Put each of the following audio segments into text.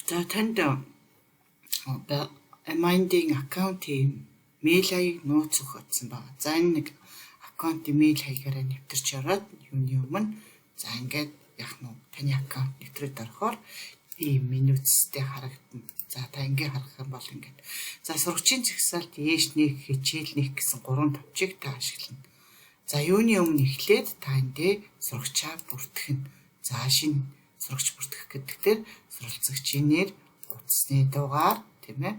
За танд Amanding аккаунтын мэйл хаяг нууц өгсөн байна. За энэ нэг аккаунтын мэйл хаягаараа нэвтэрч ороод юуны өмнө за ингээд яг нь таны аккаунт нэвтрээд орохоор ийм минутстэй харагдана. За та ингээд харах юм бол ингээд. За сургачийн зэгсаалт ээш нэг хичээл нэг гэсэн 3 товчийг та ашиглана. За юуны өмнө эхлээд та эндээ сургачаа бүртгэн. За шинэ сурагч бүртгэх гэдэгтэр суралцагчийн нэр, утасны дугаар тийм ээ.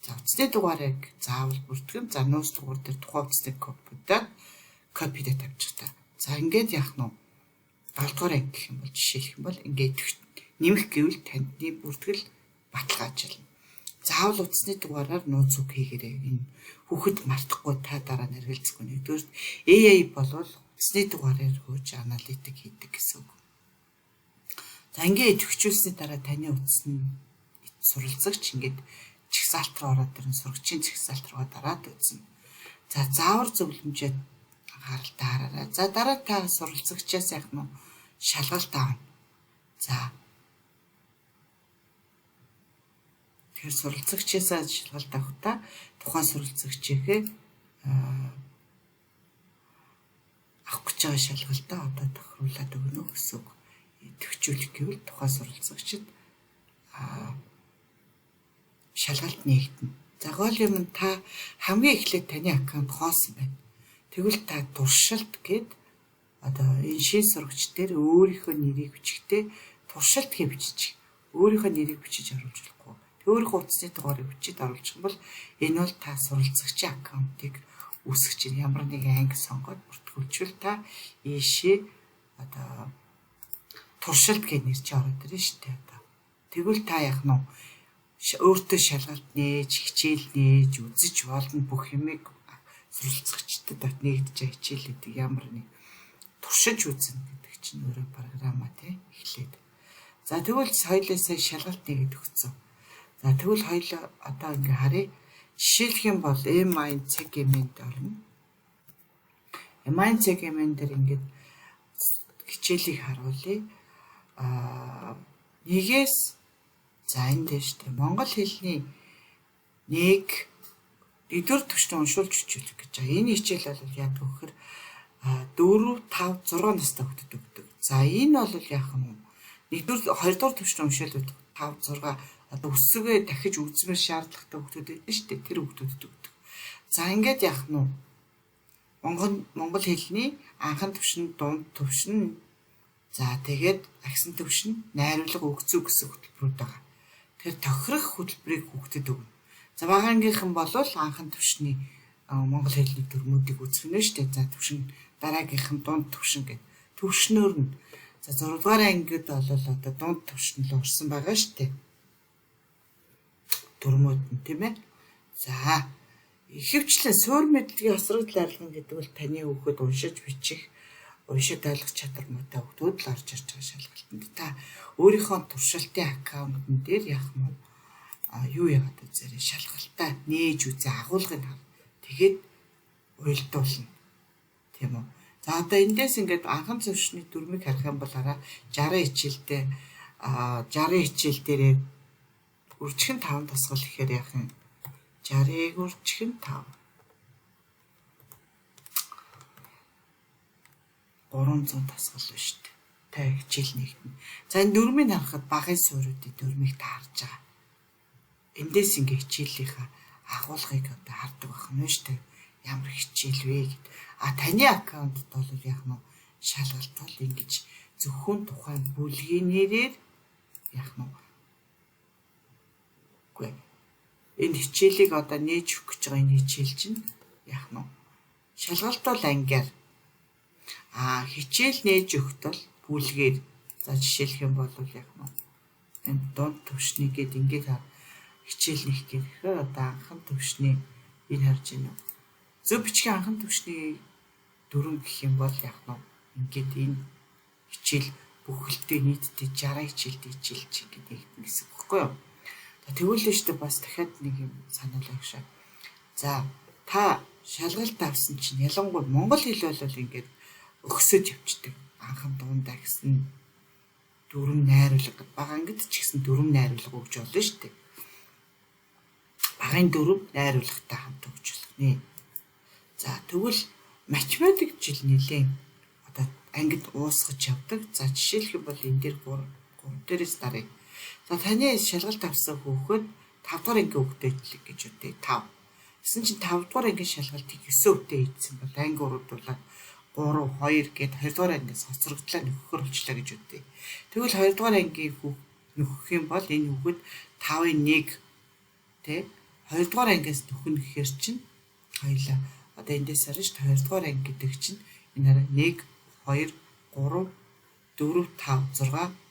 За утасны дугаарыг заавал бүртгэн. За нууц дугаар дээр тухайн утасны копидэ тавьчих та. За ингээд яах нь вэ? 7 дугаар анги гэх юм бол жишээлх юм бол ингээд нэмэх гэвэл таны бүртгэл баталгаажуулна. Заавал утасны дугаараар нууц үг хийгээрэй. Энэ хүүхэд мартахгүй та дараа нь хэрэгэлцэхгүй. Нэгдүгээр AI болвол утасны дугаараар хөөж аналитик хийдэг гэсэн үг. За ингээд төгчүүлсний дараа таны утасны суралцагч ингээд чагсаалт руу ороод ирэн сурагчийн чагсаалт руу дараад үзэн. За заавар зөвлөмжөд анхааралтай хараарай. За дараа та суралцагчаас яах нь шалгалт аавна. За тэгэхээр суралцагчаас шалгалт авахдаа тухайн суралцагчийнхээ авах гэж байгаа шалгалтаа одоо тохируулаад өгнө гэсэн үг. Төвчүүлэх гэвэл тухайн суралцагчид шалгалт нээгдэнэ. За гол юм нь та хамгийн эхлээд таны аккаунт хоосон байна. Тэгвэл та туршилт гээд одоо энэ шин сурагч дээр өөрийнхөө нэрийг бичгтээ туршилт гэж бичиж. Өөрийнхөө нэрийг бичиж оруулж болохгүй. Өөрийнхөө утасны дугаарыг бичиж оруулах юм бол энэ бол та суралцагчийн аккаунтыг үүсгэж ямар нэг анги сонгоод бүртгүүлчихвэл та ийшээ одоо туршилт гэж нэр чи ороод ирнэ шүү дээ одоо. Тэгвэл та яах нь өөртөө шалгалт нээж, хичээл нээж, үзэж болно бүх юмыг суралцагчдад нэгдэж хичээлээд ямар нэг туршиж үзнэ гэдэг чинь өөрөө программа тий эхлээд. За тэгвэл хоёулаа сая шалгалт нэгэд өгцөө. За тэгвэл хоёулаа одоо ингээ харъя. Жишээлх юм бол MIND-д орно. MIND-дээр ингээд хичээлийг харуулъя. Нэгээс за энэ дээр шүү дээ. Монгол хэлний 1-р түвшний уншуулж хичээлэх гэж байгаа. Энэ хичээл бол яадаг вэ гэхээр 4, 5, 6 настай хүүхдэд өгдөг. За энэ бол яах юм? 2-р түвшний уншуулж 5, 6 одоо өсвөө дахиж үзмээр шаардлагатай хүүхдүүд байдаг шүү дээ. Тэр хүүхдүүдэд өгдөг. За ингээд яах нь Монгол хэлний анхан түвшин, дунд түвшин, за тэгээд агсан түвшин, найруулга өгцөө гэсэн хөтөлбөрүүд байгаа. Тэгэхээр тохирох хөтөлбөрийг хүүхдэд өгнө. За бага ангийнхан бол анхан түвшний монгол хэлний дүрмүүдийг үзэх нь шүү дээ. За түвшин дараагийнхан дунд түвшин гэдэг түвшнөр нь. За 6 дугаар ангид бол одоо дунд түвшин л орсон байгаа шүү дээ. Дүрмүүд нь тийм ээ. За ихэвчлэн суур мэдлэгийн осрогдол арилган гэдэг бол таны хүүхэд уншиж бичих, уншиж ойлгох чадвар муутай хүүхдүүд л орж ирж байгаа шалгалтанд та өөрийнхөө туршилтын аккаунтн дээр яах юм юу яагаад үзээрэй шалгалтаа нээж үзээ агуулгыг хар. Тэгээд уйлдуулна. Тийм үү? За одоо эндээс ингээд анхан зөвшний дүрмийг харах юм бол 60 хичээлдээ 60 хичээл дээрээ үржихэн 5 тасгал гэхээр яах юм 60-ыг үржихэн 5 300 тасгал байна шүү дээ. Та хичээл нэгтэн. За энэ дүрмийг харахад багын суурьуудын дүрмийг та харж байгаа. Эндээс ингээ хичээлийнхаа агуулгыг одоо хардаг байх нь шүү дээ. Ямар хичээл вэ гэд. Таны аккаунтд бол яах нь шалгалт бол ингэж зөвхөн тухайн бүлгийн нэрээр яах нь үгүй. Энэ хичээлийг одоо нээж өгөх гэж байгаа энэ хичээл чинь яах нь шалгалт бол ангиар хичээл нээж өгөхд бол бүлгээр за жишээлх юм бол яах нь энэ дунд түвшний гээд ингээд хичээл нэх гэхээр одоо анхан түвшний энэ харж байна уу зөв бичгийн анхан түвшний дүрм гэх юм бол яах нь ингээд энэ хичээл бүхэлдээ нийтдээ 60 хичээлд хичээлч гэдэг гэсэн үг байхгүй юу. Тэгвэл л шүү дээ бас дахиад нэг юм сануулъя гэж. За та шалгалт авсан чинь ялангуяа монгол хэл бол ингээд өгсөж явчихдаг. Анхан дунд агсан дүрм найруулга бага ангид ч гэсэн дүрм найруулга өгч болно шүү дээ. Багын дүрм найруулгатай хамт өгч болно. За тэгвэл математик жил нэлээд одоо ангид уусгаж явдаг. За жишээлх юм бол энэ дээр 3 дээрээс дарыг. За таны шалгалт авсан хүүхэд 5 дугаар ангийн хүүхдэд гэж үтэй 5. Гэсэн чинь 5 дугаар ангийн шалгалтыг 9 өвтэй хийсэн бол анги уруудуулаад 3 2 гээд 2 дугаар ангиас хоцрогдлоо нөхөхөр болчлаа гэж үтэй. Тэгвэл 2 дугаар ангийн хүүхэд нөхөх юм бол энэ хүүхэд 5-ын 1 тэ 2 дугаар ангиас нөхөн гэхээр чинь хоёлаа одоо эндээс харж 2 дугаар анги гэдэг чинь энэ хараа 1 2 3 4 5 6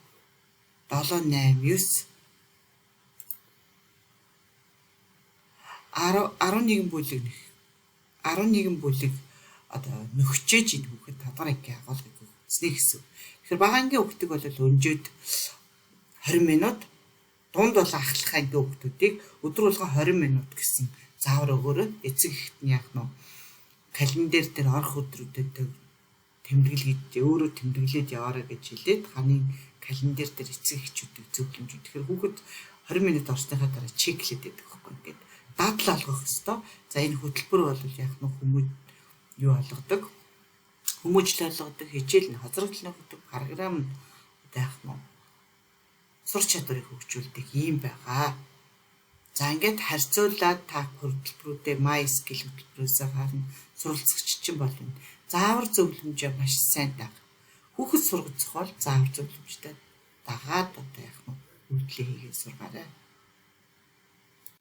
7 8 9 11 бүлэг 11 бүлэг одоо нөхчээж энэ хүүхэд 5 дугаар ангийн агуулгыг өгснээ гэсэн. Тэгэхээр бага ангийн хүүхдийг бол өнжөөд 20 минут дунд бол ахлах ангийн хүүхдүүдийг өдөр болго 20 минут гэсэн заавар өгөөрэй. Эцэг эхэд нь яах нь календар дээр орох өдрүүдэд тэмдэглэж өөрөө тэмдэглээд яваарай гэж хэлээд ханын календар дээр эцэг эхчүүдийг зөвлөмж. Тэгэхээр хүүхэд 20 минут орсныхаа дараа чеклээд байдаг байхгүй ингээд дадал алгах ёстой. За энэ хөтөлбөр бол яах нь хүмүүс юу алгадаг? Хүмүүжил алгадаг, хичээл нь хазрагдлын хөтөв, програм нь яах нь сурч чадварыг хөгжүүлдэг юм байгаа. За ингээд харьцуулаад та хөтөлбөрүүдэд MySkill хөтөлбөрөөс харна суралцагч чинь бол энэ заавар зөвлөмжөө маш сайн даг. Хүүхэд сургацах бол заавар зөвлөмжтэй дагаад одоо яах нь үйлдэл хийгээ сургаарай.